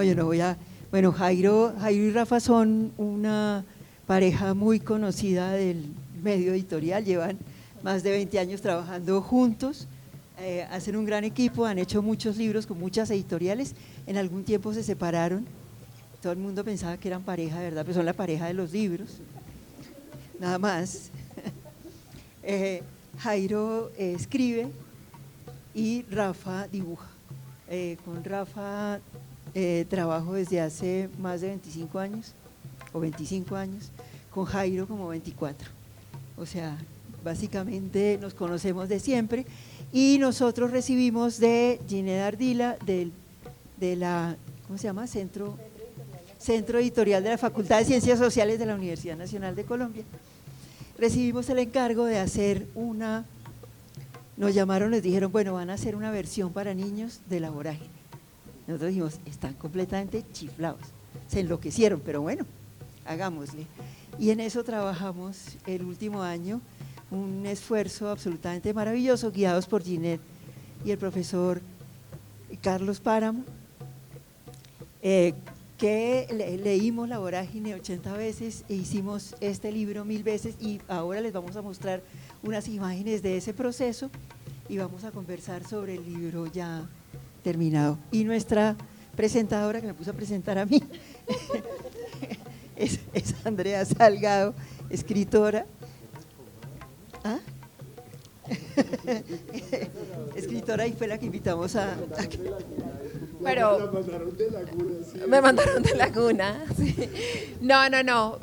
No, yo no voy a… Bueno, Jairo y Rafa son una pareja muy conocida del medio editorial, llevan más de 20 años trabajando juntos, hacen un gran equipo, han hecho muchos libros con muchas editoriales, en algún tiempo se separaron, todo el mundo pensaba que eran pareja, de verdad, pero son la pareja de los libros, nada más. Jairo escribe y Rafa dibuja. Con Rafa trabajo desde hace más de 25 años o 25 años, con Jairo como 24. O sea, básicamente nos conocemos de siempre y nosotros recibimos de Ginette Ardila de la, ¿cómo se llama? Centro Editorial de la Facultad de Ciencias Sociales de la Universidad Nacional de Colombia. Recibimos el encargo de hacer nos llamaron, les dijeron, bueno, van a hacer una versión para niños de La Vorágine. Nosotros dijimos, están completamente chiflados, se enloquecieron, pero bueno, hagámosle. Y en eso trabajamos el último año, un esfuerzo absolutamente maravilloso, guiados por Ginette y el profesor Carlos Páramo, que leímos La Vorágine 80 veces e hicimos este libro 1000 veces y ahora les vamos a mostrar unas imágenes de ese proceso y vamos a conversar sobre el libro ya terminado. Y nuestra presentadora, que me puso a presentar a mí, es Andrea Salgado, escritora. ¿Ah? Escritora, y fue la que invitamos a Pero me mandaron de Laguna, sí. No,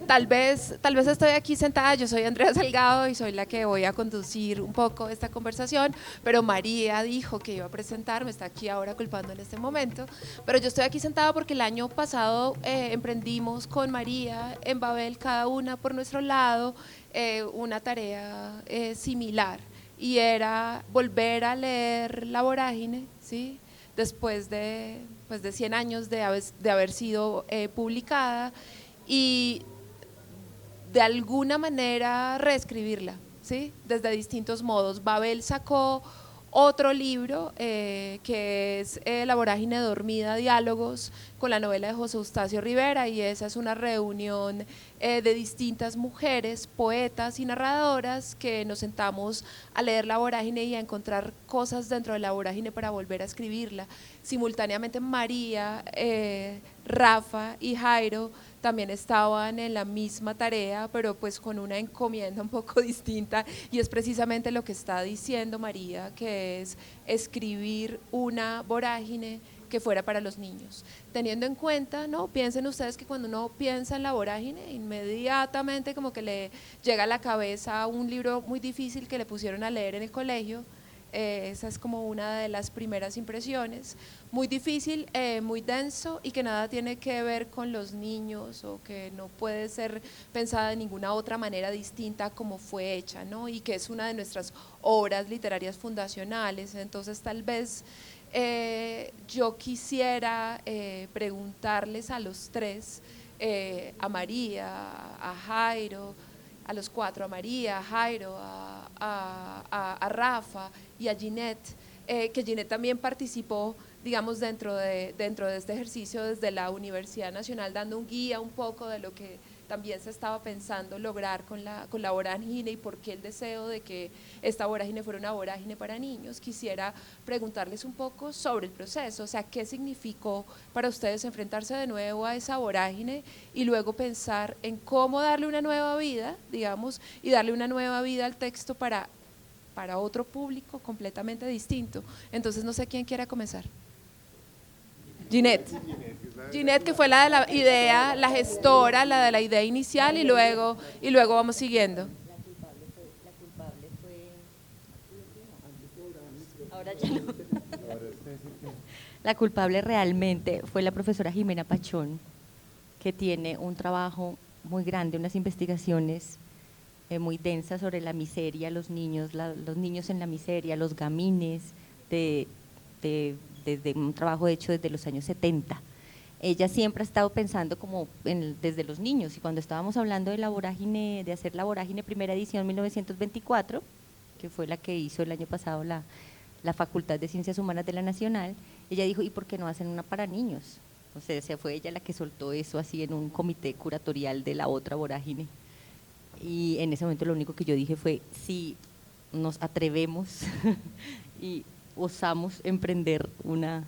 tal vez estoy aquí sentada, yo soy Andrea Salgado y soy la que voy a conducir un poco esta conversación, pero María dijo que iba a presentar, me está aquí ahora culpando en este momento, pero yo estoy aquí sentada porque el año pasado emprendimos con María en Babel, cada una por nuestro lado, una tarea similar, y era volver a leer La Vorágine, ¿sí?, después de 100 años de haber sido publicada, y de alguna manera reescribirla, ¿sí?, desde distintos modos. Babel sacó otro libro que es La Vorágine Dormida, diálogos con la novela de José Eustacio Rivera, y esa es una reunión de distintas mujeres, poetas y narradoras que nos sentamos a leer La Vorágine y a encontrar cosas dentro de La Vorágine para volver a escribirla. Simultáneamente María, Rafa y Jairo también estaban en la misma tarea, pero pues con una encomienda un poco distinta, y es precisamente lo que está diciendo María, que es escribir una vorágine que fuera para los niños, teniendo en cuenta, ¿no? Piensen ustedes que cuando uno piensa en La Vorágine, inmediatamente como que le llega a la cabeza un libro muy difícil que le pusieron a leer en el colegio. Esa es como una de las primeras impresiones, muy difícil, muy denso, y que nada tiene que ver con los niños, o que no puede ser pensada de ninguna otra manera distinta como fue hecha, ¿no?, y que es una de nuestras obras literarias fundacionales. Entonces tal vez yo quisiera preguntarles a los tres, a María, a Jairo, a los cuatro, a María, a Jairo, a Rafa y a Ginette, que Ginette también participó, digamos, dentro de este ejercicio desde la Universidad Nacional, dando un guía un poco de lo que también se estaba pensando lograr con la vorágine, y por qué el deseo de que esta vorágine fuera una vorágine para niños. Quisiera preguntarles un poco sobre el proceso, o sea, qué significó para ustedes enfrentarse de nuevo a esa vorágine y luego pensar en cómo darle una nueva vida, digamos, y darle una nueva vida al texto para otro público completamente distinto. Entonces no sé quién quiera comenzar. Ginette, que fue la de la idea, la gestora, la de la idea inicial, y luego vamos siguiendo. La culpable fue, ahora ya no. La culpable realmente fue la profesora Jimena Pachón, que tiene un trabajo muy grande, unas investigaciones muy densas sobre la miseria, los niños en la miseria, los gamines, desde un trabajo hecho desde los años 70. Ella siempre ha estado pensando como desde los niños, y cuando estábamos hablando de la vorágine, de hacer La Vorágine primera edición 1924, que fue la que hizo el año pasado la Facultad de Ciencias Humanas de la Nacional, ella dijo, ¿y por qué no hacen una para niños? O sea, fue ella la que soltó eso así en un comité curatorial de la otra vorágine. Y en ese momento lo único que yo dije fue, si nos atrevemos y osamos emprender una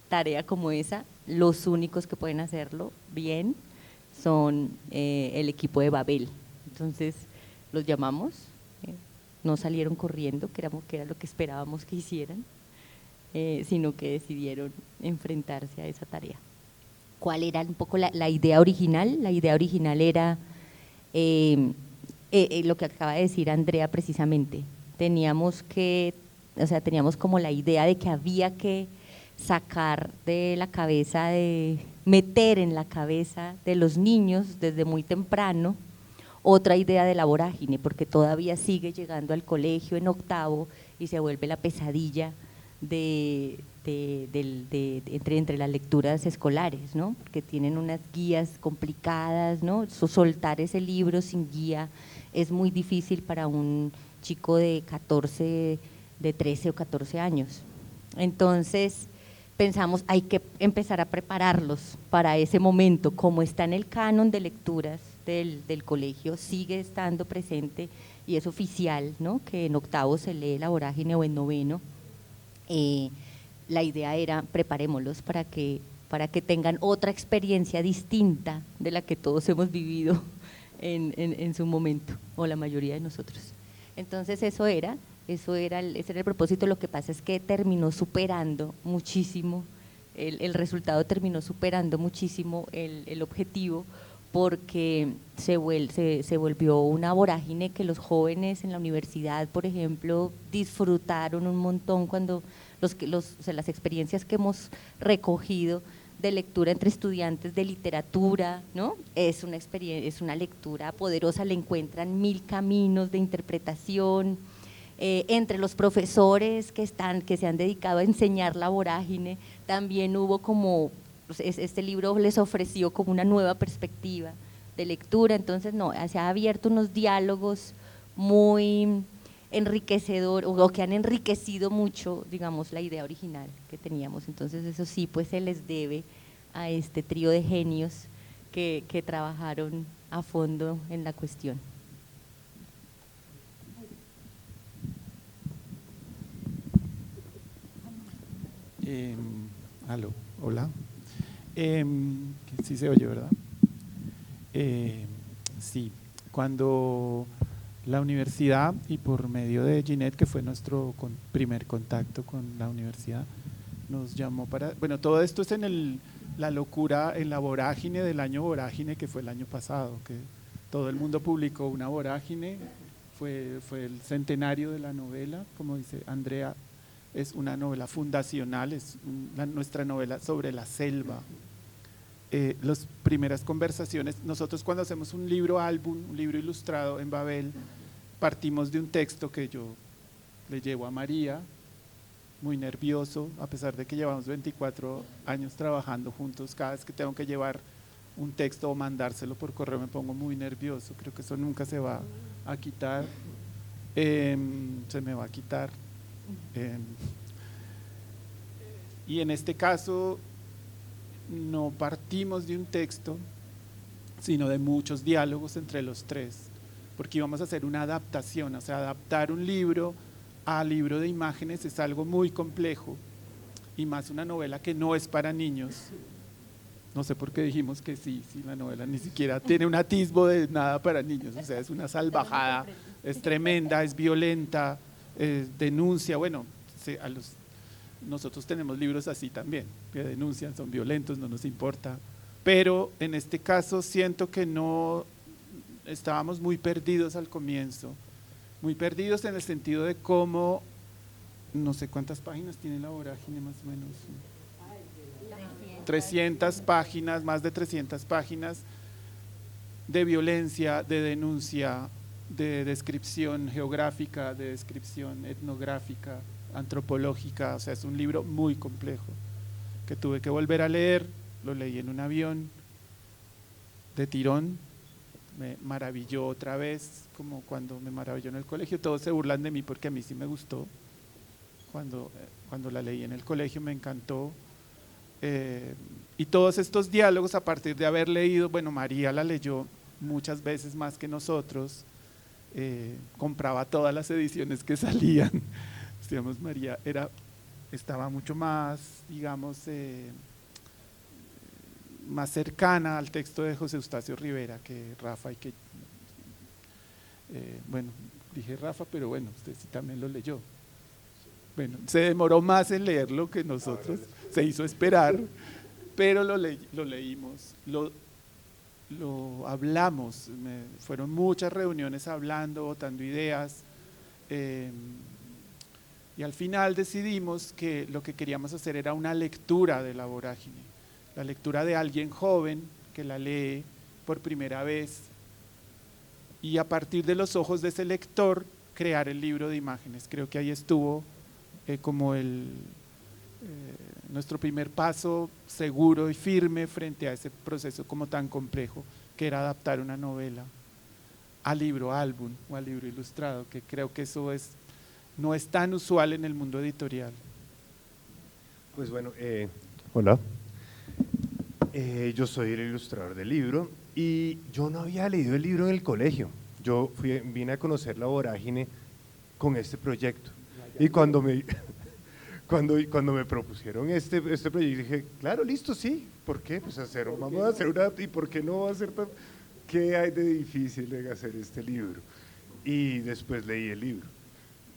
tarea como esa, los únicos que pueden hacerlo bien son el equipo de Babel. Entonces los llamamos, no salieron corriendo, que era lo que esperábamos que hicieran, sino que decidieron enfrentarse a esa tarea. ¿Cuál era un poco la idea original? La idea original era lo que acaba de decir Andrea precisamente. Teníamos como la idea de que había que sacar de la cabeza, meter en la cabeza de los niños desde muy temprano otra idea de la vorágine, porque todavía sigue llegando al colegio en octavo y se vuelve la pesadilla entre las lecturas escolares, ¿no? Porque tienen unas guías complicadas, ¿no? Soltar ese libro sin guía es muy difícil para un chico de 13 o 14 años. Entonces pensamos, hay que empezar a prepararlos para ese momento. Como está en el canon de lecturas del colegio, sigue estando presente y es oficial, ¿no? Que en octavo se lee la vorágine o en noveno. La idea era preparémoslos para que tengan otra experiencia distinta de la que todos hemos vivido en su momento, o la mayoría de nosotros. Entonces ese era el propósito. Lo que pasa es que terminó superando muchísimo, el resultado terminó superando muchísimo el objetivo, porque se volvió una vorágine que los jóvenes en la universidad, por ejemplo, disfrutaron un montón cuando las experiencias que hemos recogido de lectura entre estudiantes de literatura, ¿no? Es una lectura poderosa, le encuentran 1000 caminos de interpretación. Entre los profesores que se han dedicado a enseñar la vorágine, también hubo como, este libro les ofreció como una nueva perspectiva de lectura. Entonces se ha abierto unos diálogos muy enriquecedor, o que han enriquecido mucho, digamos, la idea original que teníamos. Entonces eso sí, pues se les debe a este trío de genios que trabajaron a fondo en la cuestión. Aló, hola. Sí se oye, ¿verdad? Sí, cuando la universidad, y por medio de Ginette, que fue nuestro primer contacto con la universidad, nos llamó para… Bueno, todo esto es en la locura, en la vorágine del año vorágine, que fue el año pasado, que todo el mundo publicó una vorágine, fue el centenario de la novela, como dice Andrea, es una novela fundacional, es nuestra novela sobre la selva. Las primeras conversaciones, nosotros cuando hacemos un libro álbum, un libro ilustrado en Babel, partimos de un texto que yo le llevo a María, muy nervioso, a pesar de que llevamos 24 años trabajando juntos. Cada vez que tengo que llevar un texto o mandárselo por correo me pongo muy nervioso, creo que eso nunca se va a quitar, se me va a quitar. Y en este caso no partimos de un texto, sino de muchos diálogos entre los tres, porque íbamos a hacer una adaptación, o sea, adaptar un libro a libro de imágenes es algo muy complejo, y más una novela que no es para niños. No sé por qué dijimos que sí, la novela ni siquiera tiene un atisbo de nada para niños, o sea, es una salvajada, es tremenda, es violenta, denuncia, bueno, nosotros tenemos libros así también, que denuncian, son violentos, no nos importa, pero en este caso siento que no, estábamos muy perdidos al comienzo, muy perdidos en el sentido de cómo, no sé cuántas páginas tiene la vorágine más o menos, 300 páginas, más de 300 páginas de violencia, de denuncia, de descripción geográfica, de descripción etnográfica, antropológica, o sea, es un libro muy complejo que tuve que volver a leer, lo leí en un avión de tirón, me maravilló otra vez, como cuando me maravilló en el colegio. Todos se burlan de mí porque a mí sí me gustó, cuando la leí en el colegio me encantó, Y todos estos diálogos a partir de haber leído, bueno, María la leyó muchas veces más que nosotros, compraba todas las ediciones que salían, digamos, María estaba mucho más, digamos, más cercana al texto de José Eustacio Rivera que Rafa y que, bueno, dije Rafa, pero bueno, usted sí también lo leyó. Bueno, se demoró más en leerlo que nosotros, se hizo esperar, pero lo leímos, lo hablamos, fueron muchas reuniones hablando, botando ideas, y al final decidimos que lo que queríamos hacer era una lectura de La Vorágine, la lectura de alguien joven que la lee por primera vez, y a partir de los ojos de ese lector crear el libro de imágenes. Creo que ahí estuvo como nuestro primer paso seguro y firme frente a ese proceso como tan complejo que era adaptar una novela a libro, a álbum o a libro ilustrado, que creo que eso no es tan usual en el mundo editorial. Pues bueno, hola, yo soy el ilustrador del libro y yo no había leído el libro en el colegio. Yo vine a conocer La Vorágine con este proyecto y cuando me propusieron este proyecto dije, claro, listo, sí, ¿por qué? Pues vamos a hacer una, ¿y por qué no va a ser tan, qué hay de difícil en hacer este libro? Y después leí el libro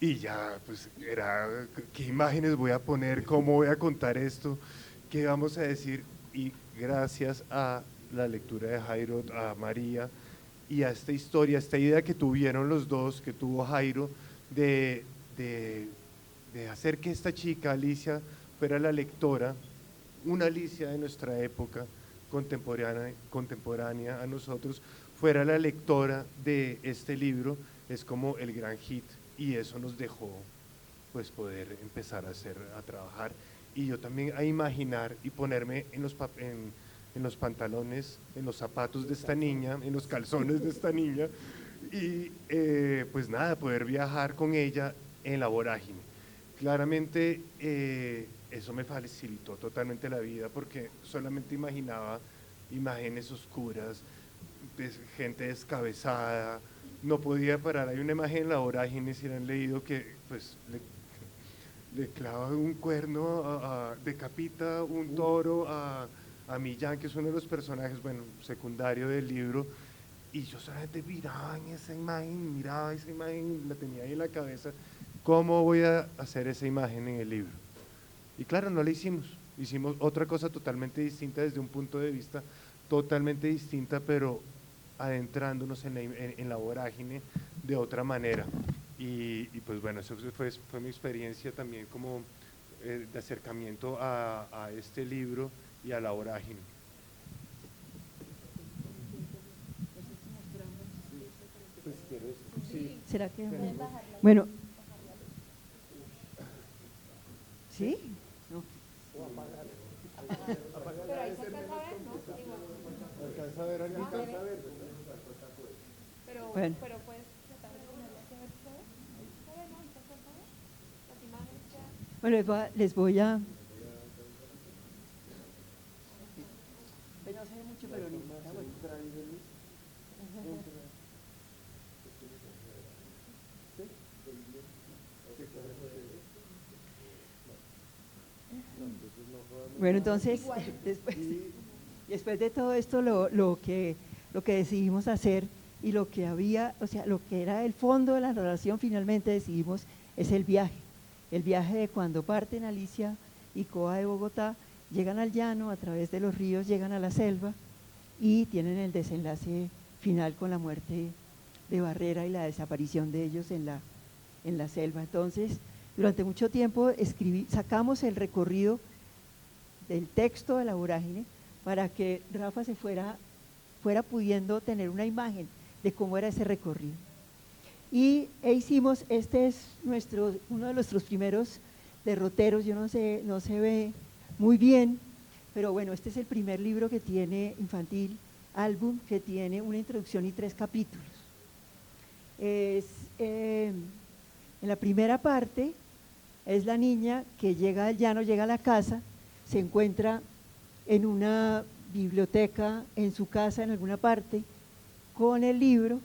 y ya, pues era, ¿qué imágenes voy a poner? ¿Cómo voy a contar esto? ¿Qué vamos a decir? Y gracias a la lectura de Jairo, a María y a esta historia, esta idea que tuvieron los dos, que tuvo Jairo, de hacer que esta chica, Alicia, fuera la lectora, una Alicia de nuestra época, contemporánea a nosotros, fuera la lectora de este libro, es como el gran hit, y eso nos dejó pues poder empezar a trabajar, y yo también a imaginar y ponerme en los pantalones, en los zapatos de esta niña, en los calzones de esta niña, y pues nada, poder viajar con ella en La Vorágine. Claramente eso me facilitó totalmente la vida porque solamente imaginaba imágenes oscuras, gente descabezada, no podía parar. Hay una imagen en La Vorágine, si la han leído, que pues le clava un cuerno, decapita un toro a Millán, que es uno de los personajes, bueno, secundario del libro, y yo solamente miraba esa imagen, la tenía ahí en la cabeza. ¿Cómo voy a hacer esa imagen en el libro? Y claro, no la hicimos otra cosa totalmente distinta desde un punto de vista totalmente distinta, pero adentrándonos en la vorágine de otra manera. Y pues bueno, eso fue mi experiencia también como de acercamiento a este libro y a La Vorágine. ¿Será que? Bueno. ¿Sí? No. Pero ahí se alcanza a ver, ¿no? ¿Alcanza a ver algo? Bueno. Pero puedes tratar de ponerle a ver si se ve. ¿Se ve, no? ¿Se alcanza a ver? Las imágenes ya. Bueno, les voy a... No se ve mucho, pero no importa. Bueno, entonces, después de todo esto, lo que decidimos hacer y lo que había, o sea, lo que era el fondo de la narración, finalmente decidimos, es el viaje de cuando parten Alicia y Coa de Bogotá, llegan al llano, a través de los ríos, llegan a la selva y tienen el desenlace final con la muerte de Barrera y la desaparición de ellos en la selva. Entonces, durante mucho tiempo sacamos el recorrido del texto de La Vorágine para que Rafa se fuera pudiendo tener una imagen de cómo era ese recorrido. Y hicimos, este es uno de nuestros primeros derroteros, yo no se ve muy bien, pero bueno, este es el primer libro que tiene infantil, álbum, que tiene una introducción y 3 capítulos. En la primera parte es la niña que llega al llano, llega a la casa, se encuentra en una biblioteca, en su casa, en alguna parte, con el libro,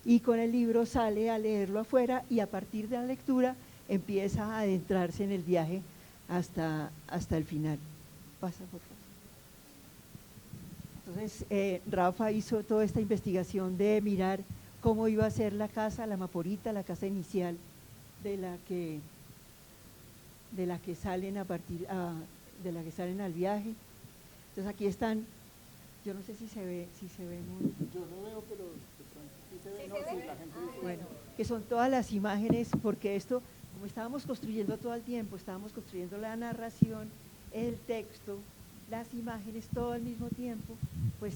y con el libro sale a leerlo afuera y a partir de la lectura empieza a adentrarse en el viaje hasta el final. Pasa, por favor. Entonces, Rafa hizo toda esta investigación de mirar cómo iba a ser la casa, la Maporita, la casa inicial de la que salen de la que salen al viaje. Entonces aquí están, yo no sé si se ve muy… Yo no veo, pero sí se ve, no, sí, la gente dice… Bueno, que son todas las imágenes, porque esto, como estábamos construyendo todo el tiempo, estábamos construyendo la narración, el texto, las imágenes todo al mismo tiempo, pues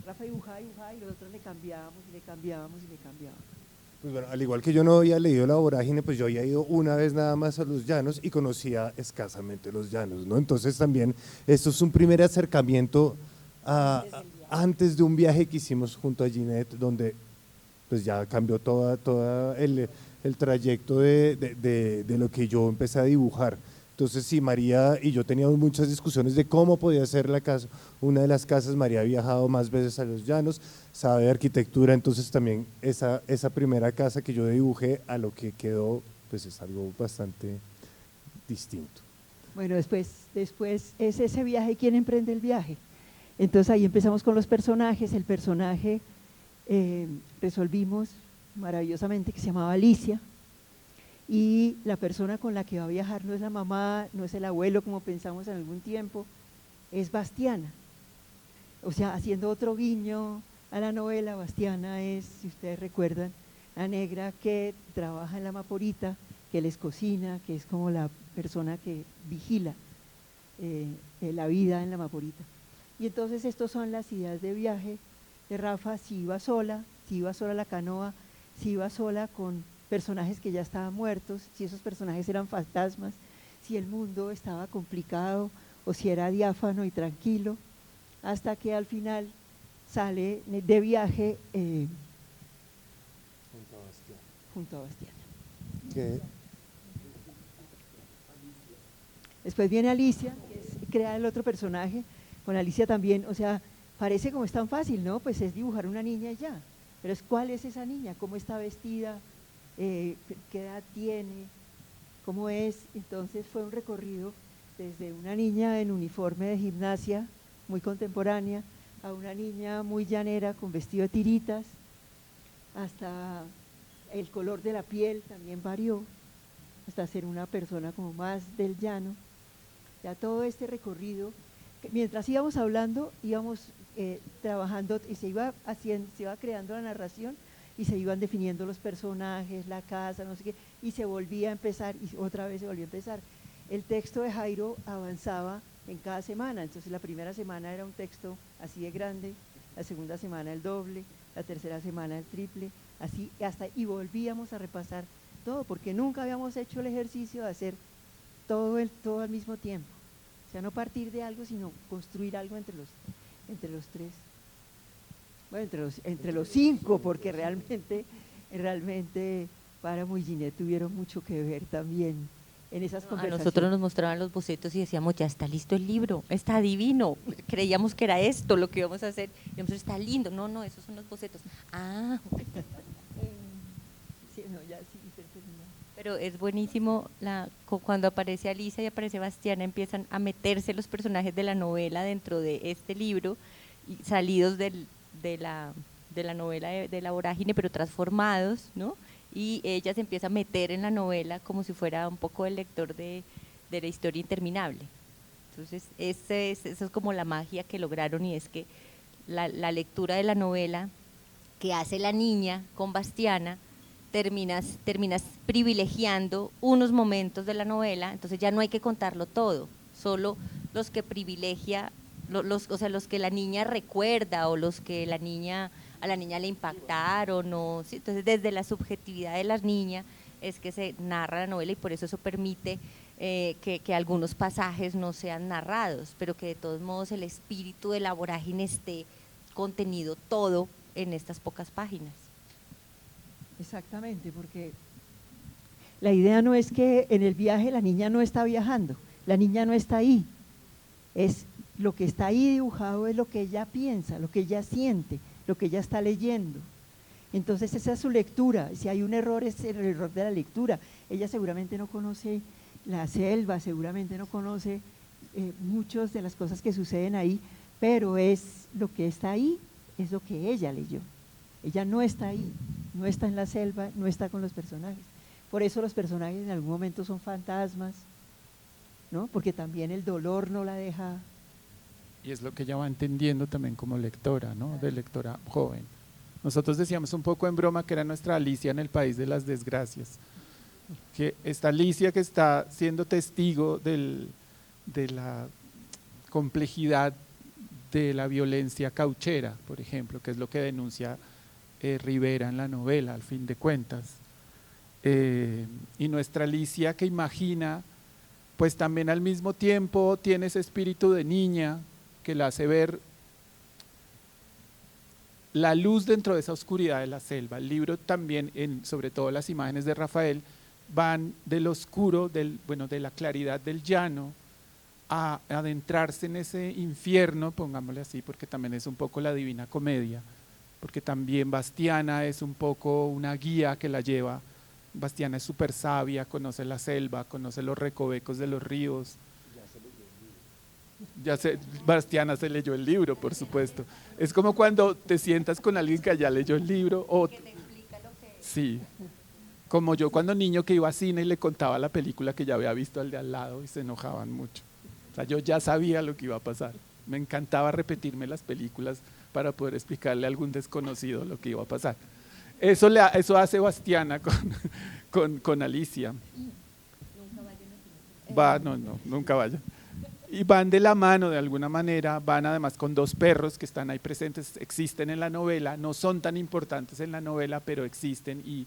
Rafa dibujaba y nosotros le cambiábamos y le cambiábamos y le cambiábamos. Pues bueno, al igual que yo no había leído La Vorágine, pues yo había ido una vez nada más a Los Llanos y conocía escasamente Los Llanos, ¿no? Entonces también esto es un primer acercamiento antes de un viaje que hicimos junto a Ginette, donde pues ya cambió todo el trayecto de lo que yo empecé a dibujar. Entonces sí, María y yo teníamos muchas discusiones de cómo podía ser la casa, una de las casas. María ha viajado más veces a Los Llanos, sabe de arquitectura, entonces también esa primera casa que yo dibujé a lo que quedó, pues es algo bastante distinto. Bueno, después es ese viaje quien emprende el viaje. Entonces ahí empezamos con los personajes. El personaje resolvimos maravillosamente que se llamaba Alicia, y la persona con la que va a viajar no es la mamá, no es el abuelo como pensamos en algún tiempo, es Bastiana. O sea, haciendo otro guiño a la novela, Bastiana es, si ustedes recuerdan, la negra que trabaja en la Maporita, que les cocina, que es como la persona que vigila la vida en la Maporita. Y entonces estas son las ideas de viaje de Rafa: si iba sola a la canoa, si iba sola con personajes que ya estaban muertos, si esos personajes eran fantasmas, si el mundo estaba complicado o si era diáfano y tranquilo, hasta que al final sale de viaje junto a Bastiana. ¿Qué? Después viene Alicia, que es crear el otro personaje. Con Alicia también, o sea, parece como es tan fácil, ¿no? Pues es dibujar una niña y ya, pero es cuál es esa niña, cómo está vestida, qué edad tiene, cómo es. Entonces fue un recorrido desde una niña en uniforme de gimnasia muy contemporánea a una niña muy llanera con vestido de tiritas, hasta el color de la piel también varió, hasta ser una persona como más del llano. Ya todo este recorrido, mientras íbamos hablando, íbamos trabajando y se iba creando la narración y se iban definiendo los personajes, la casa, no sé qué, y se volvía a empezar y otra vez se volvía a empezar. El texto de Jairo avanzaba en cada semana, entonces la primera semana era un texto así de grande, la segunda semana el doble, la tercera semana el triple, así hasta, y volvíamos a repasar todo, porque nunca habíamos hecho el ejercicio de hacer todo al mismo tiempo. O sea, no partir de algo, sino construir algo entre los tres. Bueno, entre los cinco, porque realmente Páramo y Ginette tuvieron mucho que ver también en esas conversaciones. A nosotros nos mostraban los bocetos y decíamos, ya está listo el libro, está divino. Creíamos que era esto lo que íbamos a hacer. Y nosotros, está lindo. No, esos son los bocetos. Ah, sí, no, ya sí, terminó. Pero es buenísimo cuando aparece Alicia y aparece Bastiana, empiezan a meterse los personajes de la novela dentro de este libro, y salidos de la novela de La Vorágine, pero transformados, ¿no? Y ella se empieza a meter en la novela como si fuera un poco el lector de la historia interminable. Entonces, eso es como la magia que lograron, y es que la lectura de la novela que hace la niña con Bastiana, terminas privilegiando unos momentos de la novela, entonces ya no hay que contarlo todo, solo los que privilegia, o sea, los que la niña recuerda o los que a la niña le impactaron, o, ¿sí? Entonces desde la subjetividad de la niña es que se narra la novela, y por eso permite que algunos pasajes no sean narrados, pero que de todos modos el espíritu de La Vorágine esté contenido todo en estas pocas páginas. Exactamente, porque la idea no es que en el viaje la niña no está viajando, la niña no está ahí, es lo que está ahí dibujado, es lo que ella piensa, lo que ella siente, lo que ella está leyendo. Entonces esa es su lectura, si hay un error es el error de la lectura. Ella seguramente no conoce la selva, seguramente no conoce muchas de las cosas que suceden ahí, pero es lo que está ahí, es lo que ella leyó. Ella no está ahí, no está en la selva, no está con los personajes. Por eso los personajes en algún momento son fantasmas, ¿no? Porque también el dolor no la deja. Y es lo que ella va entendiendo también como lectora, ¿no? De lectora joven. Nosotros decíamos un poco en broma que era nuestra Alicia en el País de las Desgracias, que esta Alicia que está siendo testigo de la complejidad de la violencia cauchera, por ejemplo, que es lo que denuncia Rivera en la novela, al fin de cuentas. Y nuestra Alicia que imagina, pues también al mismo tiempo tiene ese espíritu de niña que la hace ver la luz dentro de esa oscuridad de la selva. El libro también, sobre todo las imágenes de Rafael, van del oscuro, de la claridad del llano, a adentrarse en ese infierno, pongámosle así, porque también es un poco la Divina Comedia, porque también Bastiana es un poco una guía que la lleva. Bastiana es súper sabia, conoce la selva, conoce los recovecos de los ríos. Bastiana se leyó el libro, por supuesto. Es como cuando te sientas con alguien que ya leyó el libro. Que te explica lo que es. Sí, como yo cuando niño que iba a cine y le contaba la película que ya había visto al de al lado y se enojaban mucho. O sea, yo ya sabía lo que iba a pasar. Me encantaba repetirme las películas para poder explicarle a algún desconocido lo que iba a pasar. Eso hace Bastiana con Alicia. Nunca vayan. Y van de la mano de alguna manera, van además con dos perros que están ahí presentes, existen en la novela, no son tan importantes en la novela, pero existen y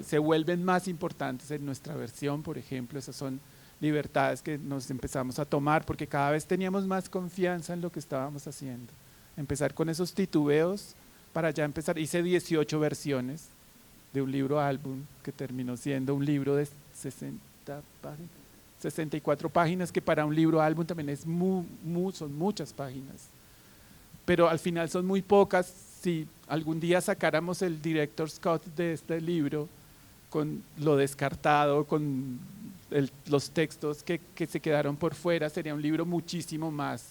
se vuelven más importantes en nuestra versión, por ejemplo. Esas son libertades que nos empezamos a tomar porque cada vez teníamos más confianza en lo que estábamos haciendo. Empezar con esos titubeos para ya empezar. Hice 18 versiones de un libro álbum que terminó siendo un libro de 64 páginas, que para un libro álbum también es son muchas páginas, pero al final son muy pocas. Si algún día sacáramos el director's cut de este libro con lo descartado, con los textos que se quedaron por fuera, sería un libro muchísimo más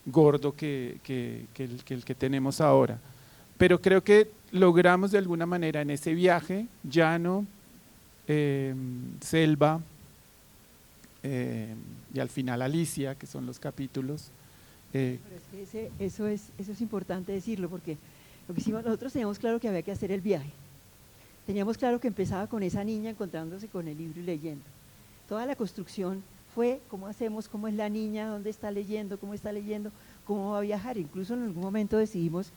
gordo que el que tenemos ahora. Pero creo que logramos de alguna manera en ese viaje, llano, selva, y al final Alicia, que son los capítulos. Pero es que eso es importante decirlo, porque lo que hicimos, nosotros teníamos claro que había que hacer el viaje. Teníamos claro que empezaba con esa niña encontrándose con el libro y leyendo. Toda la construcción fue cómo hacemos, cómo es la niña, dónde está leyendo, cómo va a viajar. Incluso en algún momento decidimos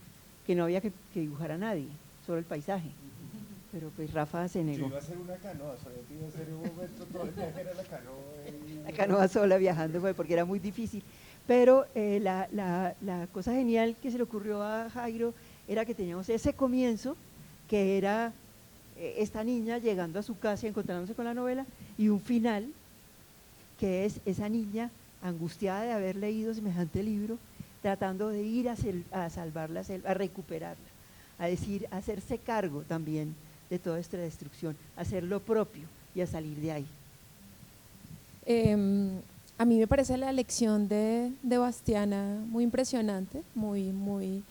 que no había que dibujar a nadie, solo el paisaje. Pero pues Rafa se negó. Yo iba a hacer una canoa, sabía que iba a ser un momento, todo el viaje era la canoa. La canoa sola viajando fue porque era muy difícil. Pero la cosa genial que se le ocurrió a Jairo era que teníamos ese comienzo, que era esta niña llegando a su casa y encontrándose con la novela, y un final, que es esa niña angustiada de haber leído semejante libro, tratando de ir a salvarla, a recuperarla, a hacerse cargo también de toda esta destrucción, hacer lo propio y a salir de ahí. A mí me parece la lección de Bastiana muy impresionante, muy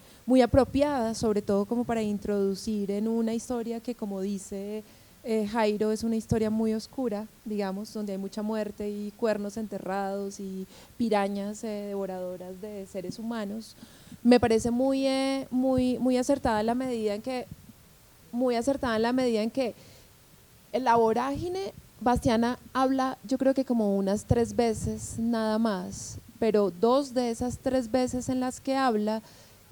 apropiada, sobre todo como para introducir en una historia que, como dice Jairo, es una historia muy oscura, digamos, donde hay mucha muerte y cuernos enterrados y pirañas devoradoras de seres humanos. Me parece muy acertada en la medida en que en la vorágine Bastiana habla, yo creo que como unas 3 veces nada más, pero 2 de esas 3 veces en las que habla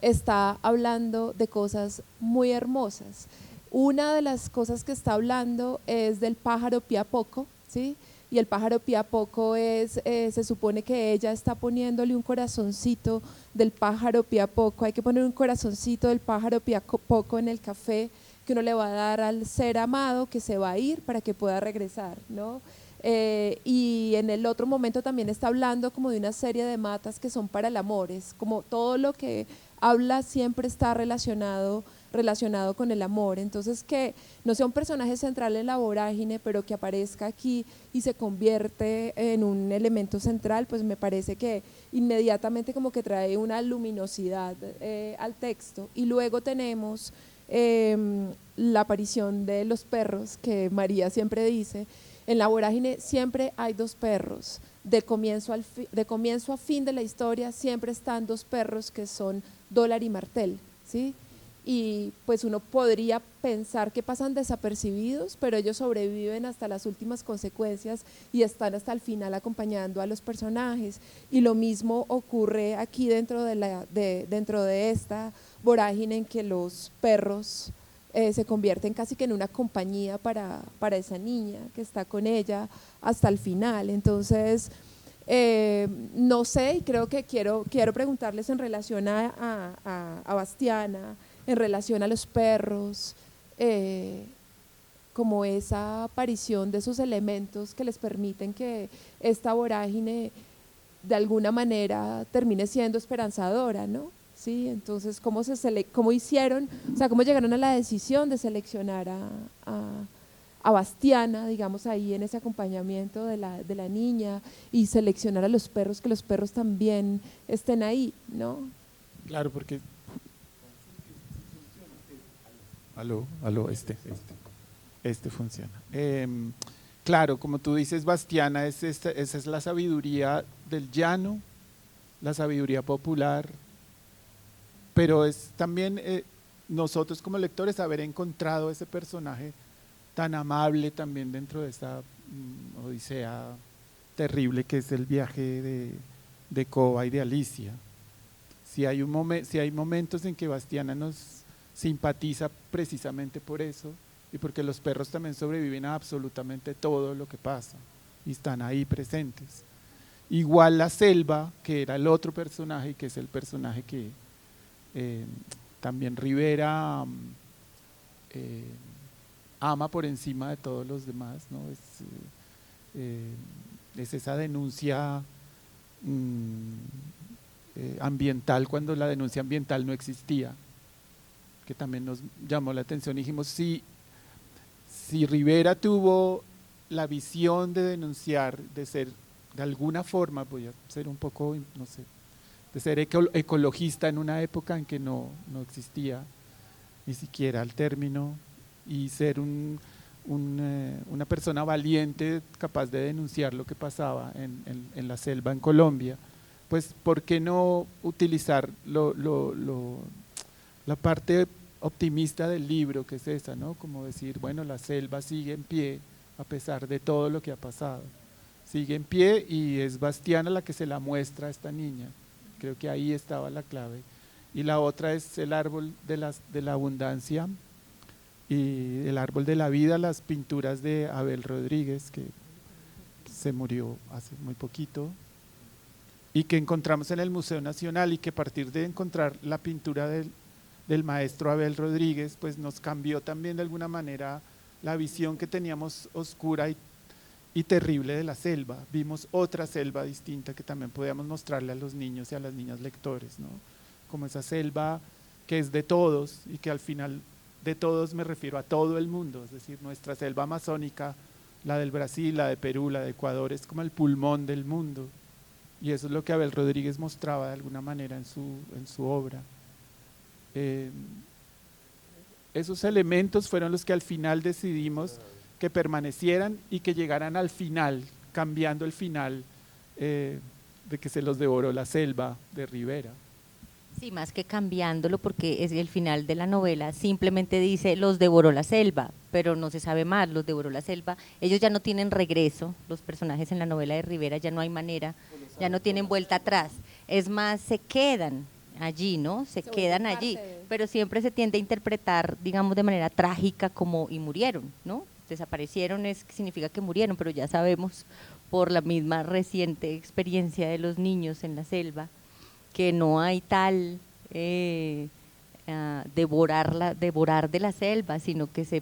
está hablando de cosas muy hermosas. Una de las cosas que está hablando es del pájaro piapoco, ¿sí? Y el pájaro piapoco se supone que ella está poniéndole un corazoncito del pájaro piapoco. Hay que poner un corazoncito del pájaro piapoco en el café que uno le va a dar al ser amado que se va a ir para que pueda regresar, ¿no? y en el otro momento también está hablando como de una serie de matas que son para el amor, es como todo lo que habla siempre está relacionado con el amor, entonces que no sea un personaje central en la vorágine, pero que aparezca aquí y se convierte en un elemento central, pues me parece que inmediatamente como que trae una luminosidad al texto. Y luego tenemos la aparición de los perros, que María siempre dice, en la vorágine siempre hay dos perros, de comienzo a fin de la historia siempre están dos perros que son Dólar y Martel, ¿sí? Y pues uno podría pensar que pasan desapercibidos, pero ellos sobreviven hasta las últimas consecuencias y están hasta el final acompañando a los personajes. Y lo mismo ocurre aquí dentro de esta vorágine en que los perros se convierten casi que en una compañía para esa niña que está con ella hasta el final. Entonces, no sé, y creo que quiero preguntarles en relación a Bastiana, en relación a los perros, como esa aparición de esos elementos que les permiten que esta vorágine de alguna manera termine siendo esperanzadora, ¿no? Sí, entonces, ¿cómo hicieron, o sea, cómo llegaron a la decisión de seleccionar a Bastiana, digamos, ahí en ese acompañamiento de la niña y seleccionar a los perros, que los perros también estén ahí, ¿no? Claro, porque… Este funciona. Claro, como tú dices, Bastiana, esa es la sabiduría del llano, la sabiduría popular, pero es también nosotros como lectores haber encontrado ese personaje tan amable también dentro de esta odisea terrible que es el viaje de Coba y de Alicia. Si hay momentos en que Bastiana nos simpatiza precisamente por eso y porque los perros también sobreviven a absolutamente todo lo que pasa y están ahí presentes. Igual la selva, que era el otro personaje y que es el personaje que también Rivera ama por encima de todos los demás, ¿no? Es esa denuncia ambiental cuando la denuncia ambiental no existía, que también nos llamó la atención. Dijimos, si Rivera tuvo la visión de denunciar, de ser de alguna forma, voy a ser un poco, no sé, de ser ecologista en una época en que no existía ni siquiera el término, y ser una persona valiente capaz de denunciar lo que pasaba en la selva en Colombia, pues ¿por qué no utilizar la parte optimista del libro, que es esa, ¿no? Como decir, bueno, la selva sigue en pie a pesar de todo lo que ha pasado, sigue en pie y es Bastiana la que se la muestra a esta niña. Creo que ahí estaba la clave. Y la otra es el árbol de la abundancia y el árbol de la vida, las pinturas de Abel Rodríguez, que se murió hace muy poquito, y que encontramos en el Museo Nacional, y que a partir de encontrar la pintura del maestro Abel Rodríguez, pues nos cambió también de alguna manera la visión que teníamos oscura y terrible de la selva. Vimos otra selva distinta que también podíamos mostrarle a los niños y a las niñas lectores, ¿no? Como esa selva que es de todos y que al final de todos me refiero a todo el mundo, es decir, nuestra selva amazónica, la del Brasil, la de Perú, la de Ecuador, es como el pulmón del mundo, y eso es lo que Abel Rodríguez mostraba de alguna manera en su obra. Esos elementos fueron los que al final decidimos que permanecieran y que llegaran al final, cambiando el final de que se los devoró la selva de Rivera. Sí, más que cambiándolo, porque es el final de la novela simplemente dice los devoró la selva, pero no se sabe más, los devoró la selva. Ellos ya no tienen regreso, los personajes en la novela de Rivera ya no hay manera, ya no tienen vuelta atrás. Es más, se quedan allí, ¿no? Se quedan allí, pero siempre se tiende a interpretar, digamos, de manera trágica como y murieron, ¿no? Desaparecieron significa que murieron, pero ya sabemos por la misma reciente experiencia de los niños en la selva que no hay tal devorar de la selva, sino que se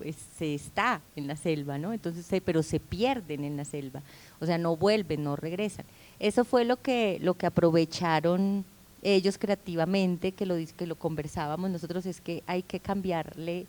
pues se está en la selva, ¿no? Entonces, pero se pierden en la selva, o sea, no vuelven, no regresan. Eso fue lo que aprovecharon ellos creativamente, que lo conversábamos nosotros, es que hay que cambiarle,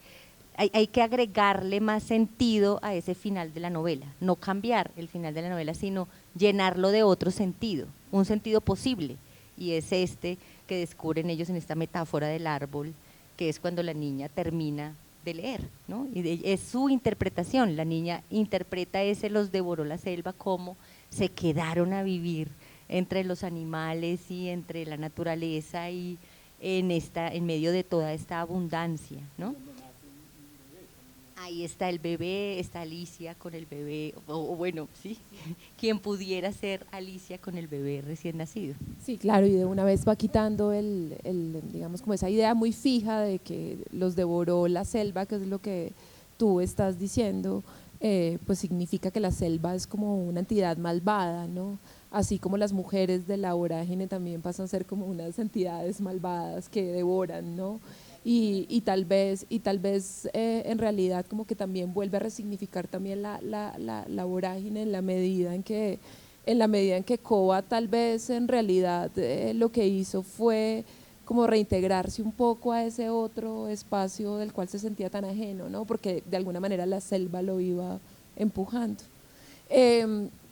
hay que agregarle más sentido a ese final de la novela, no cambiar el final de la novela, sino llenarlo de otro sentido, un sentido posible, y es este que descubren ellos en esta metáfora del árbol, que es cuando la niña termina de leer, ¿no? Es su interpretación, la niña interpreta ese los devoró la selva, como se quedaron a vivir entre los animales y entre la naturaleza y en medio de toda esta abundancia, ¿no? Ahí está el bebé, está Alicia con el bebé, o bueno, sí, quien pudiera ser Alicia con el bebé recién nacido. Sí, claro, y de una vez va quitando digamos, como esa idea muy fija de que los devoró la selva, que es lo que tú estás diciendo, pues significa que la selva es como una entidad malvada, ¿no? Así como las mujeres de la vorágine también pasan a ser como unas entidades malvadas que devoran, ¿no? Y tal vez en realidad como que también vuelve a resignificar también la vorágine en la medida en que Koba tal vez en realidad lo que hizo fue como reintegrarse un poco a ese otro espacio del cual se sentía tan ajeno, ¿no? Porque de alguna manera la selva lo iba empujando.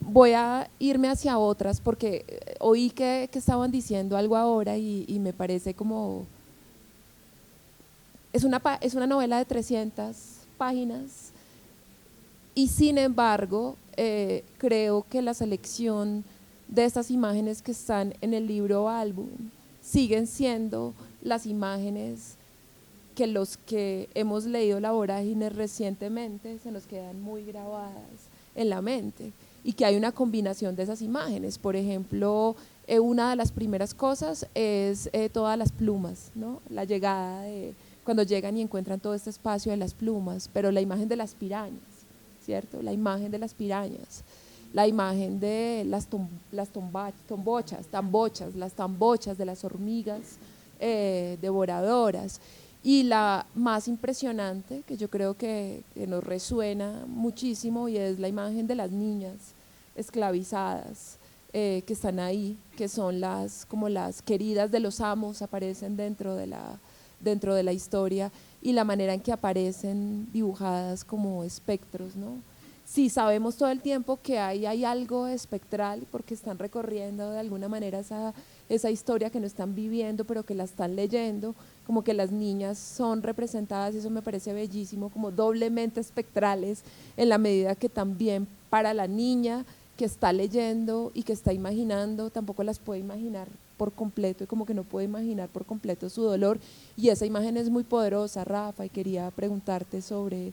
Voy a irme hacia otras porque oí que estaban diciendo algo ahora y me parece como… Es una novela de 300 páginas y sin embargo creo que la selección de estas imágenes que están en el libro álbum siguen siendo las imágenes que los que hemos leído La vorágine recientemente se nos quedan muy grabadas en la mente y que hay una combinación de esas imágenes. Por ejemplo, una de las primeras cosas es todas las plumas, ¿no? La llegada de… cuando llegan y encuentran todo este espacio de las plumas, pero la imagen de las pirañas, ¿cierto? La imagen de las pirañas, la imagen de las tambochas de las hormigas devoradoras, y la más impresionante, que yo creo que nos resuena muchísimo, y es la imagen de las niñas esclavizadas que están ahí, que son como las queridas de los amos, aparecen dentro de la historia, y la manera en que aparecen dibujadas como espectros, ¿no? Sí, sabemos todo el tiempo que hay algo espectral porque están recorriendo de alguna manera esa historia que no están viviendo, pero que la están leyendo, como que las niñas son representadas, y eso me parece bellísimo, como doblemente espectrales, en la medida que también para la niña que está leyendo y que está imaginando, tampoco las puede imaginar por completo, y como que no puede imaginar por completo su dolor, y esa imagen es muy poderosa, Rafa, y quería preguntarte sobre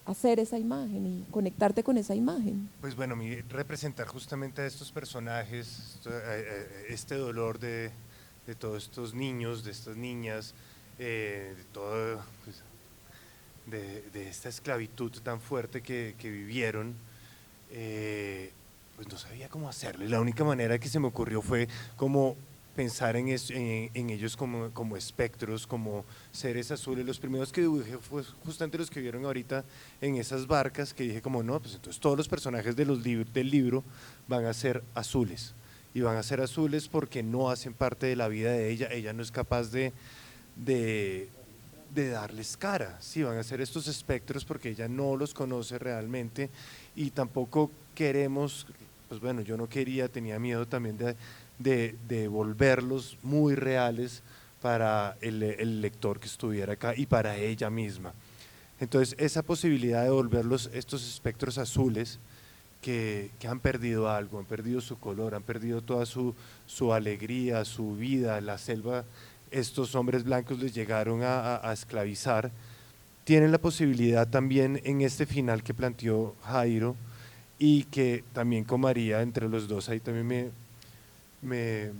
hacer esa imagen y conectarte con esa imagen. Pues bueno, representar justamente a estos personajes, este dolor de todos estos niños, de estas niñas, de todo, pues, de esta esclavitud tan fuerte que vivieron, pues no sabía cómo hacerlo, y la única manera que se me ocurrió fue como pensar en ellos como espectros, como seres azules. Los primeros que dibujé fue justamente los que vieron ahorita en esas barcas, que dije como no, pues entonces todos los personajes del libro van a ser azules, y van a ser azules porque no hacen parte de la vida de ella no es capaz de darles cara, sí, van a ser estos espectros porque ella no los conoce realmente, y tampoco queremos, pues bueno, yo no quería, tenía miedo también de volverlos muy reales para el lector que estuviera acá y para ella misma. Entonces esa posibilidad de volverlos estos espectros azules que han perdido algo, han perdido su color, han perdido toda su alegría, su vida, la selva, estos hombres blancos les llegaron a esclavizar, tienen la posibilidad también en este final que planteó Jairo, y que también con María, entre los dos ahí también me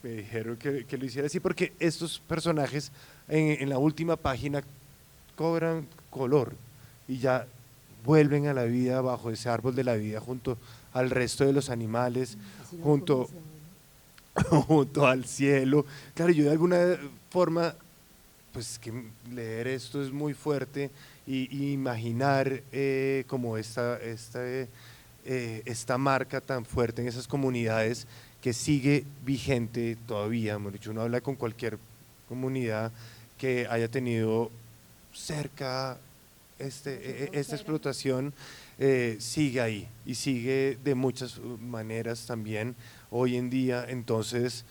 dijeron que lo hiciera así, porque estos personajes en la última página cobran color y ya vuelven a la vida bajo ese árbol de la vida junto al resto de los animales, junto al cielo. Claro, yo de alguna forma, pues que leer esto es muy fuerte, y imaginar como esta marca tan fuerte en esas comunidades que sigue vigente todavía. Uno habla con cualquier comunidad que haya tenido cerca esta explotación, sigue ahí y sigue de muchas maneras también hoy en día. Entonces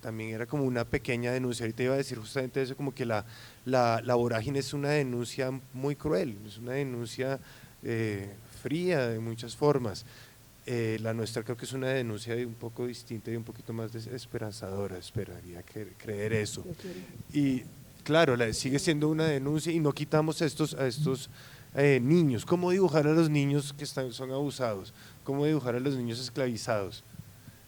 también era como una pequeña denuncia. Ahorita iba a decir justamente eso, como que la vorágine es una denuncia muy cruel, es una denuncia fría de muchas formas. La nuestra creo que es una denuncia un poco distinta y un poquito más esperanzadora, esperaría creer eso. Y claro, sigue siendo una denuncia y no quitamos a estos niños. ¿Cómo dibujar a los niños que son abusados? ¿Cómo dibujar a los niños esclavizados?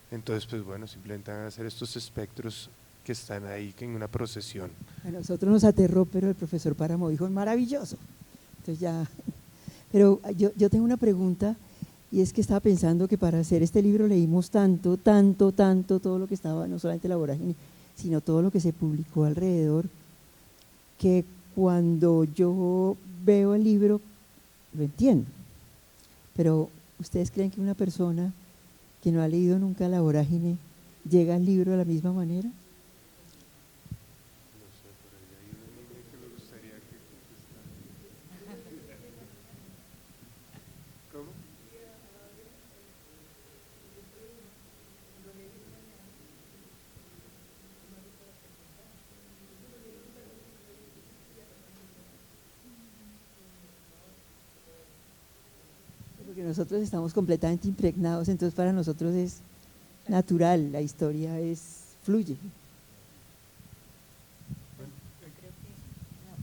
Entonces, pues bueno, simplemente van a hacer estos espectros que están ahí en una procesión. A nosotros nos aterró, pero el profesor Páramo dijo, maravilloso. Entonces ya, pero yo tengo una pregunta, y es que estaba pensando que para hacer este libro leímos tanto, todo lo que estaba, no solamente la vorágine, sino todo lo que se publicó alrededor, que cuando yo veo el libro lo entiendo. Pero ¿ustedes creen que una persona que no ha leído nunca la vorágine llega al libro de la misma manera? Porque nosotros estamos completamente impregnados, entonces para nosotros es natural, la historia fluye.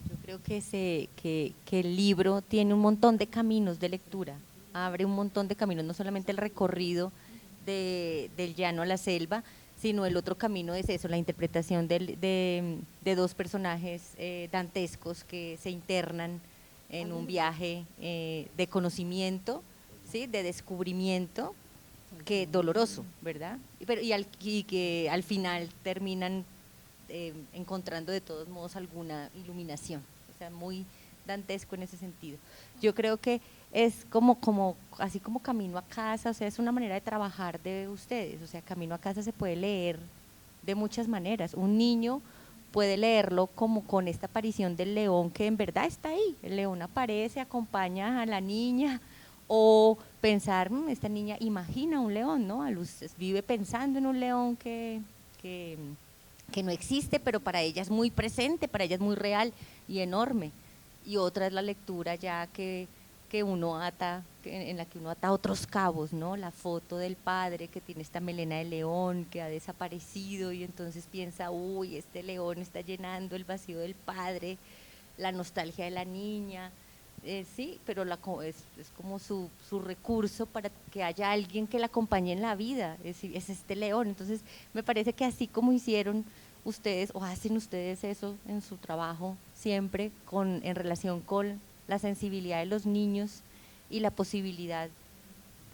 Yo creo que el libro tiene un montón de caminos de lectura, abre un montón de caminos, no solamente el recorrido del llano a la selva, sino el otro camino es eso, la interpretación de dos personajes dantescos que se internan en un viaje de conocimiento, ¿sí?, de descubrimiento, que doloroso, ¿verdad? Y que al final terminan encontrando de todos modos alguna iluminación, o sea, muy dantesco en ese sentido. Yo creo que es así como Camino a Casa, o sea, es una manera de trabajar de ustedes, o sea, Camino a Casa se puede leer de muchas maneras. Un niño puede leerlo como con esta aparición del león que en verdad está ahí, el león aparece, acompaña a la niña, o pensar, esta niña imagina un león, ¿no? Vive pensando en un león que no existe, pero para ella es muy presente, para ella es muy real y enorme. Y otra es la lectura ya que uno ata, en la que uno ata otros cabos, ¿no? La foto del padre que tiene esta melena de león que ha desaparecido y entonces piensa, uy, este león está llenando el vacío del padre, la nostalgia de la niña, sí, pero es como su recurso para que haya alguien que la acompañe en la vida, es este león. Entonces me parece que así como hicieron ustedes o hacen ustedes eso en su trabajo siempre en relación con la sensibilidad de los niños y la posibilidad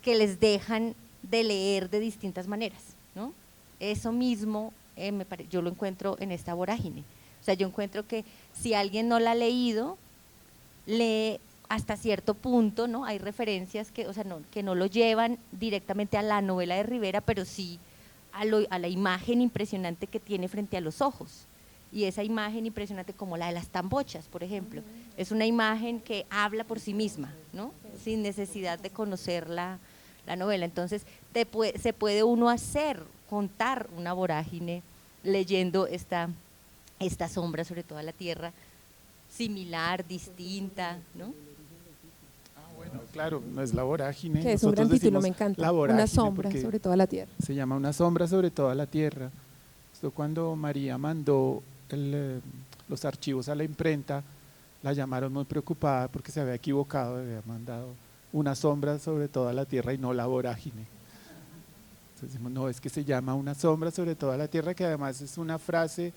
que les dejan de leer de distintas maneras, ¿no? Eso mismo yo lo encuentro en esta vorágine. O sea, yo encuentro que si alguien no la ha leído, lee hasta cierto punto, ¿no? Hay referencias que no lo llevan directamente a la novela de Rivera, pero sí a la imagen impresionante que tiene frente a los ojos. Y esa imagen impresionante como la de las tambochas, por ejemplo, es una imagen que habla por sí misma, ¿no? Sin necesidad de conocer la novela. Entonces se puede uno contar una vorágine leyendo esta sombra sobre toda la tierra, similar, distinta, ¿no? Bueno, claro, no es la vorágine. Que es un gran título, me encanta. Una sombra sobre toda la tierra. Se llama Una sombra sobre toda la tierra. Esto cuando María mandó los archivos a la imprenta, la llamaron muy preocupada porque se había equivocado, había mandado Una sombra sobre toda la tierra y no la vorágine. Entonces decimos, no, es que se llama Una sombra sobre toda la tierra, que además es una frase,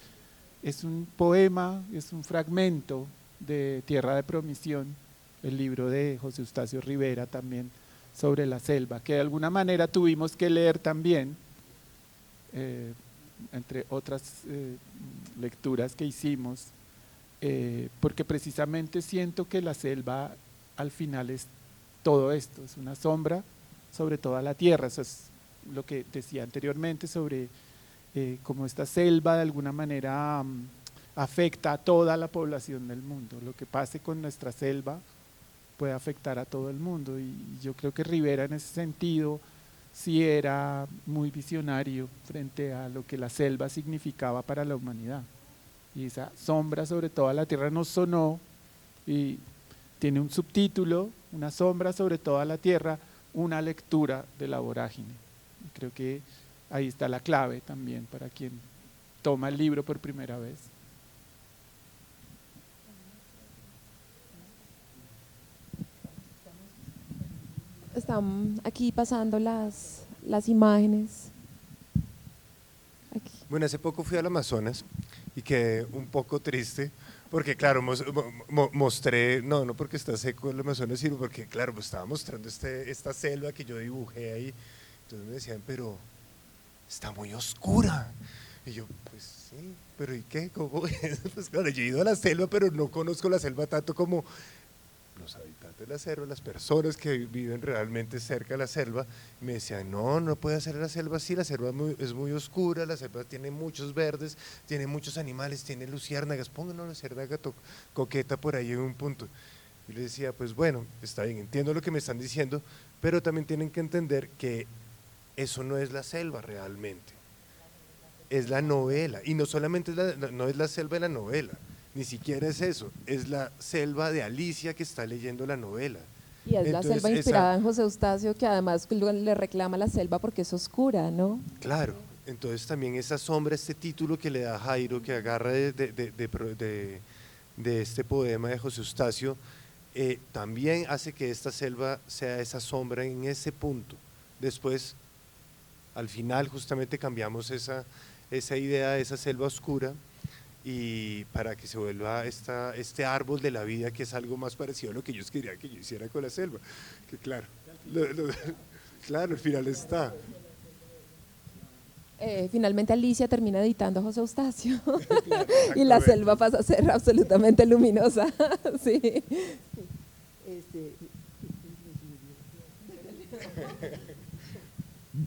es un poema, es un fragmento de Tierra de Promisión, el libro de José Eustacio Rivera también sobre la selva, que de alguna manera tuvimos que leer también, entre otras lecturas que hicimos, porque precisamente siento que la selva al final es todo esto, es una sombra sobre toda la tierra. Eso es lo que decía anteriormente sobre cómo esta selva de alguna manera afecta a toda la población del mundo. Lo que pase con nuestra selva puede afectar a todo el mundo, y yo creo que Rivera en ese sentido sí era muy visionario frente a lo que la selva significaba para la humanidad, y esa sombra sobre toda la tierra nos sonó, y tiene un subtítulo, una sombra sobre toda la tierra, una lectura de la vorágine. Y creo que ahí está la clave también para quien toma el libro por primera vez. Están aquí pasando las imágenes. Aquí. Bueno, hace poco fui al Amazonas y quedé un poco triste porque, claro, mostré, no porque está seco el Amazonas, sino porque, claro, pues estaba mostrando esta selva que yo dibujé ahí. Entonces me decían, pero está muy oscura. Y yo, pues sí, pero ¿y qué? ¿Cómo es? Pues claro, yo he ido a la selva, pero no conozco la selva tanto como los habitantes de la selva, las personas que viven realmente cerca de la selva. Me decían, no puede ser la selva así, la selva es muy oscura, la selva tiene muchos verdes, tiene muchos animales, tiene luciérnagas, pongan una luciérnaga coqueta por ahí en un punto. Y le decía, pues bueno, está bien, entiendo lo que me están diciendo, pero también tienen que entender que eso no es la selva realmente, es la novela, y no solamente no es la selva de la novela, ni siquiera es eso, es la selva de Alicia que está leyendo la novela. Y es la selva inspirada en José Eustacio, que además le reclama la selva porque es oscura, ¿no? Claro, entonces también esa sombra, este título que le da Jairo, que agarra de este poema de José Eustacio, también hace que esta selva sea esa sombra en ese punto. Después, al final, justamente cambiamos esa idea de esa selva oscura, y para que se vuelva este árbol de la vida, que es algo más parecido a lo que ellos querían que yo hiciera con la selva, que claro, claro, al final está. Finalmente Alicia termina editando a José Eustacio y la selva pasa a ser absolutamente luminosa. Sí.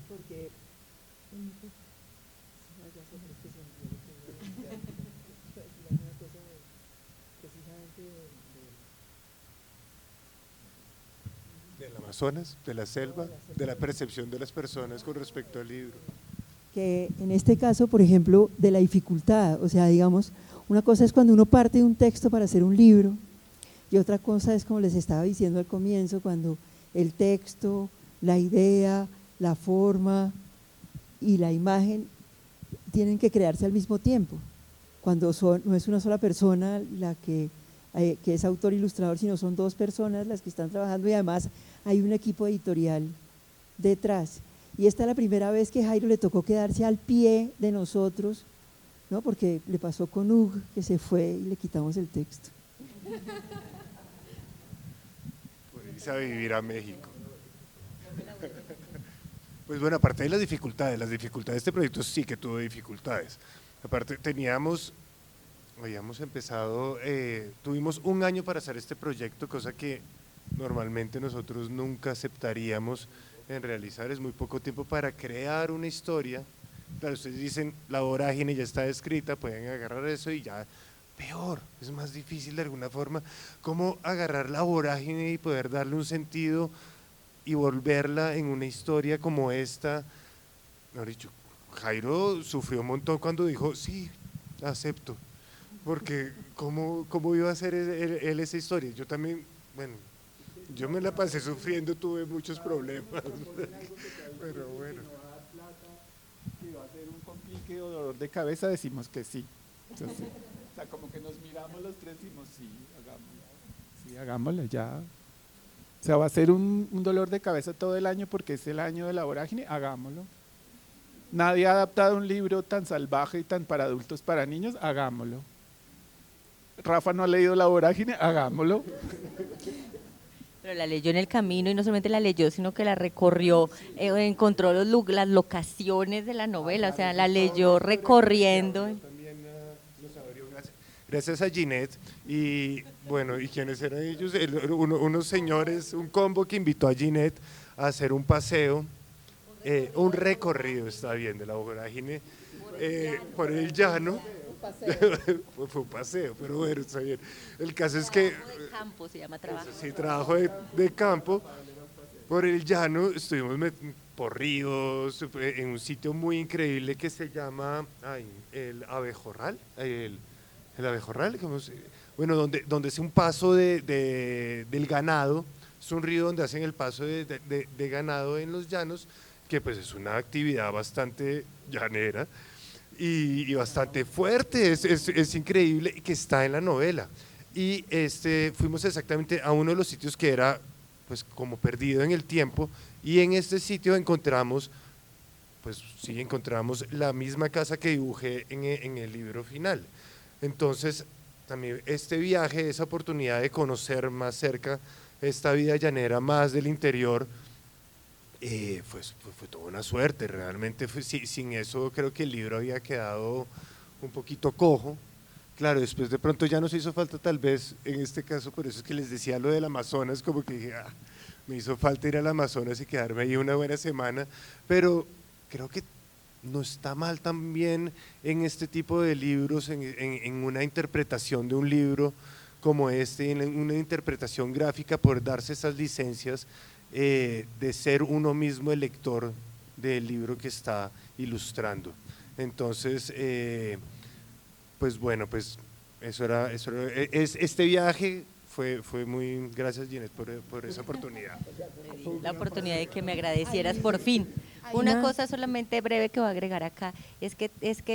Porque del Amazonas, de la selva, de la percepción de las personas con respecto al libro. que en este caso, por ejemplo, de la dificultad, o sea, digamos, una cosa es cuando uno parte de un texto para hacer un libro, y otra cosa es, como les estaba diciendo al comienzo, cuando el texto, la idea, la forma y la imagen tienen que crearse al mismo tiempo, cuando no es una sola persona la que es autor ilustrador, sino son dos personas las que están trabajando, y además hay un equipo editorial detrás. Y esta es la primera vez que Jairo le tocó quedarse al pie de nosotros, ¿no? Porque le pasó con Hug, que se fue y le quitamos el texto. Por irse a vivir a México. Pues bueno, aparte de las dificultades de este proyecto sí que tuvo dificultades. Aparte habíamos empezado, tuvimos un año para hacer este proyecto, cosa que normalmente nosotros nunca aceptaríamos en realizar. Es muy poco tiempo para crear una historia. Claro, ustedes dicen, la vorágine ya está escrita, pueden agarrar eso y ya, peor, es más difícil de alguna forma, cómo agarrar la vorágine y poder darle un sentido y volverla en una historia como esta. Mejor dicho, Jairo sufrió un montón cuando dijo, sí, acepto, porque ¿cómo iba a hacer él esa historia? Yo también, bueno, yo me la pasé sufriendo, tuve muchos problemas, pero bueno. Si va a ser un complique o dolor de cabeza, decimos que sí. Entonces, o sea, como que nos miramos los tres y decimos, sí, hagámoslo. Sí, hagámoslo ya. O sea, va a ser un dolor de cabeza todo el año porque es el año de la vorágine, hagámoslo. Nadie ha adaptado un libro tan salvaje y tan para adultos, para niños, hagámoslo. Rafa no ha leído La vorágine, hagámoslo. Pero la leyó en el camino, y no solamente la leyó, sino que la recorrió, encontró las locaciones de la novela, o sea, la leyó recorriendo. También nos abrió gracias. gracias a Ginette. Y bueno, ¿y quiénes eran ellos? Unos señores, un combo que invitó a Ginette a hacer un paseo, un recorrido, está bien, de la vorágine, por el llano. Fue un paseo, pero bueno, está bien. El caso es que… Trabajo de campo se llama trabajo. Sí, trabajo de campo. Por el llano, estuvimos por ríos, en un sitio muy increíble que se llama el Abejorral. El Abejorral, bueno, donde es un paso del ganado. Es un río donde hacen el paso de ganado en los llanos, que pues es una actividad bastante llanera y bastante fuerte, es increíble, que está en la novela. Y fuimos exactamente a uno de los sitios que era pues como perdido en el tiempo, y en este sitio encontramos, pues sí, encontramos la misma casa que dibujé en el libro final. Entonces también este viaje, esa oportunidad de conocer más cerca esta vida llanera más del interior, pues fue toda una suerte, realmente sin eso creo que el libro había quedado un poquito cojo. Claro, después de pronto ya nos hizo falta tal vez, en este caso, por eso es que les decía lo del Amazonas, como que dije, me hizo falta ir al Amazonas y quedarme ahí una buena semana, pero creo que no está mal también en este tipo de libros, en una interpretación de un libro como en una interpretación gráfica, por darse esas licencias de ser uno mismo el lector del libro que está ilustrando. Entonces, pues bueno, pues eso era este viaje fue muy, gracias Ginette por esa oportunidad. La oportunidad de que me agradecieras por fin. Una cosa solamente breve que voy a agregar acá, es que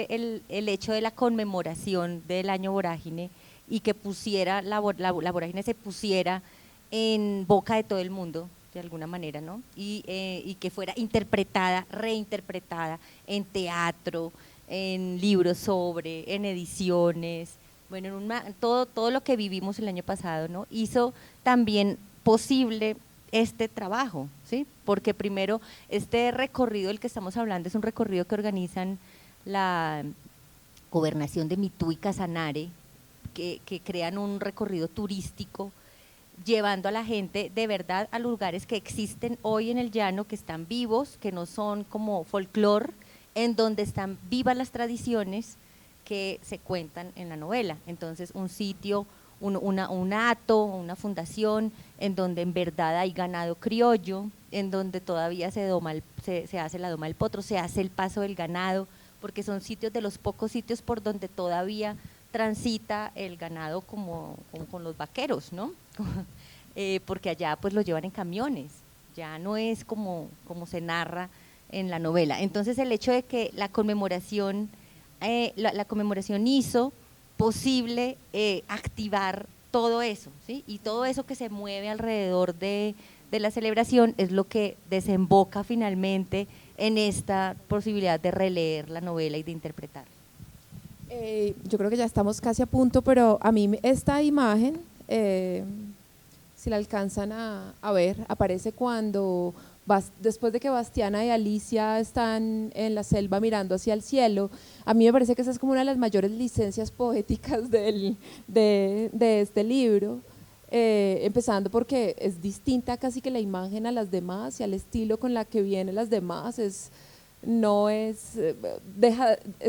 el hecho de la conmemoración del año vorágine y que pusiera la vorágine se pusiera en boca de todo el mundo, de alguna manera, ¿no? Y que fuera interpretada, reinterpretada en teatro, en libros en ediciones, bueno, todo lo que vivimos el año pasado, ¿no? Hizo también posible este trabajo, ¿sí? Porque primero, este recorrido del que estamos hablando es un recorrido que organizan la Gobernación de Mitú y Casanare, que crean un recorrido turístico, llevando a la gente de verdad a lugares que existen hoy en el llano, que están vivos, que no son como folclore, en donde están vivas las tradiciones que se cuentan en la novela. Entonces, un sitio, un hato, una fundación, en donde en verdad hay ganado criollo, en donde todavía se hace la doma del potro, se hace el paso del ganado, porque son sitios de los pocos sitios por donde todavía transita el ganado como con los vaqueros, ¿no? Porque allá pues lo llevan en camiones, ya no es como se narra en la novela. Entonces el hecho de que la conmemoración hizo posible activar todo eso, ¿sí? Y todo eso que se mueve alrededor de la celebración es lo que desemboca finalmente en esta posibilidad de releer la novela y de interpretar. Yo creo que ya estamos casi a punto, pero a mí esta imagen, si la alcanzan a ver, aparece cuando después de que Bastiana y Alicia están en la selva mirando hacia el cielo. A mí me parece que esa es como una de las mayores licencias poéticas de este libro, empezando porque es distinta casi que la imagen a las demás y al estilo con la que vienen las demás, es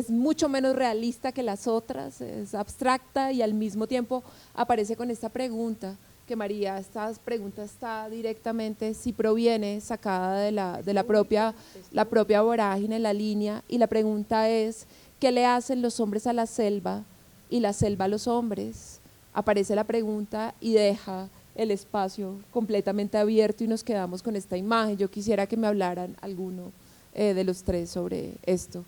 mucho menos realista que las otras, es abstracta y al mismo tiempo aparece con esta pregunta que María, esta pregunta está directamente, si proviene sacada de la propia vorágine, la línea, y la pregunta es, ¿qué le hacen los hombres a la selva y la selva a los hombres? Aparece la pregunta y deja el espacio completamente abierto y nos quedamos con esta imagen. Yo quisiera que me hablaran alguno de los tres sobre esto.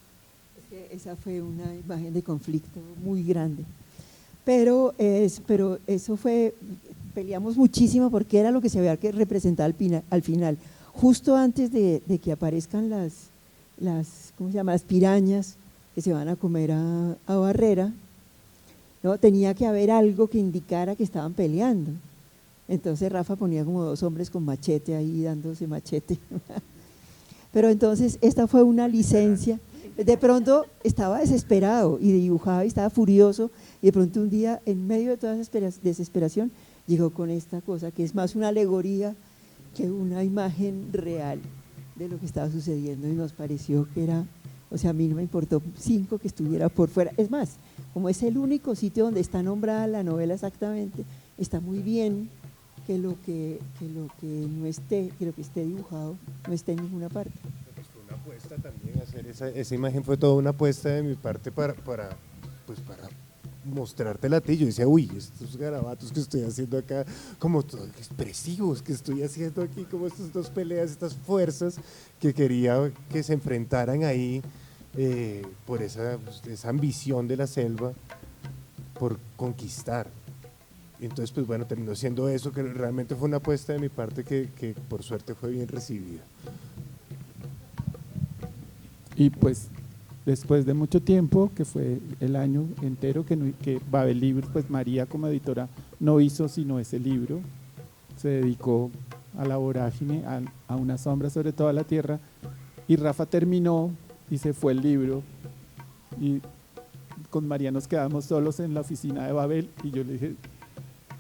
Es que esa fue una imagen de conflicto muy grande, pero eso fue… Peleamos muchísimo porque era lo que se había que representar al final, justo antes de que aparezcan ¿cómo se llama?, las pirañas que se van a comer a Barrera, ¿no? Tenía que haber algo que indicara que estaban peleando. Entonces Rafa ponía como dos hombres con machete ahí dándose machete. Pero entonces esta fue una licencia, De pronto estaba desesperado y dibujaba y estaba furioso, y de pronto un día, en medio de toda esa desesperación, llegó con esta cosa que es más una alegoría que una imagen real de lo que estaba sucediendo, y nos pareció que era, o sea, a mí no me importó 5 que estuviera por fuera. Es más, como es el único sitio donde está nombrada la novela exactamente, está muy bien que lo que no esté, que lo que esté dibujado no esté en ninguna parte. Pues fue una apuesta también, hacer esa imagen fue toda una apuesta de mi parte para mostrártela a ti. Yo decía, uy, estos garabatos que estoy haciendo acá, como todos expresivos que estoy haciendo aquí, como estas dos peleas, estas fuerzas que quería que se enfrentaran ahí por esa ambición de la selva, por conquistar. Entonces, pues bueno, terminó siendo eso, que realmente fue una apuesta de mi parte que por suerte fue bien recibida. Y pues después de mucho tiempo, que fue el año entero que Babel Libros, pues María como editora no hizo sino ese libro, se dedicó a la vorágine, a una sombra sobre toda la tierra, y Rafa terminó y se fue el libro, y con María nos quedamos solos en la oficina de Babel, y yo le dije,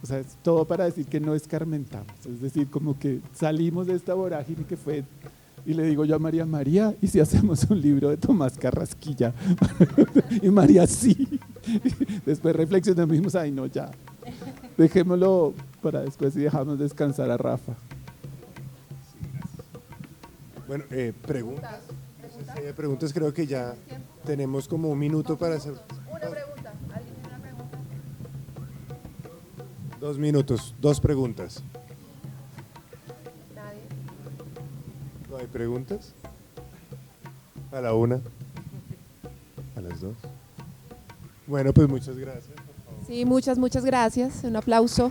o sea, es todo para decir que no escarmentamos, es decir, como que salimos de esta vorágine que fue. Y le digo yo a María, María, ¿y si hacemos un libro de Tomás Carrasquilla? Y María, sí. Después reflexionamos y dijimos, ay no, ya, dejémoslo para después y dejamos descansar a Rafa. Bueno, preguntas. No sé si hay preguntas, creo que ya tenemos como un minuto para hacer. Una pregunta, ¿alguien tiene una pregunta? 2 minutos, 2 preguntas. Nadie. ¿No hay preguntas? ¿A la 1? ¿A las 2? Bueno, pues muchas gracias. Sí, muchas gracias. Un aplauso.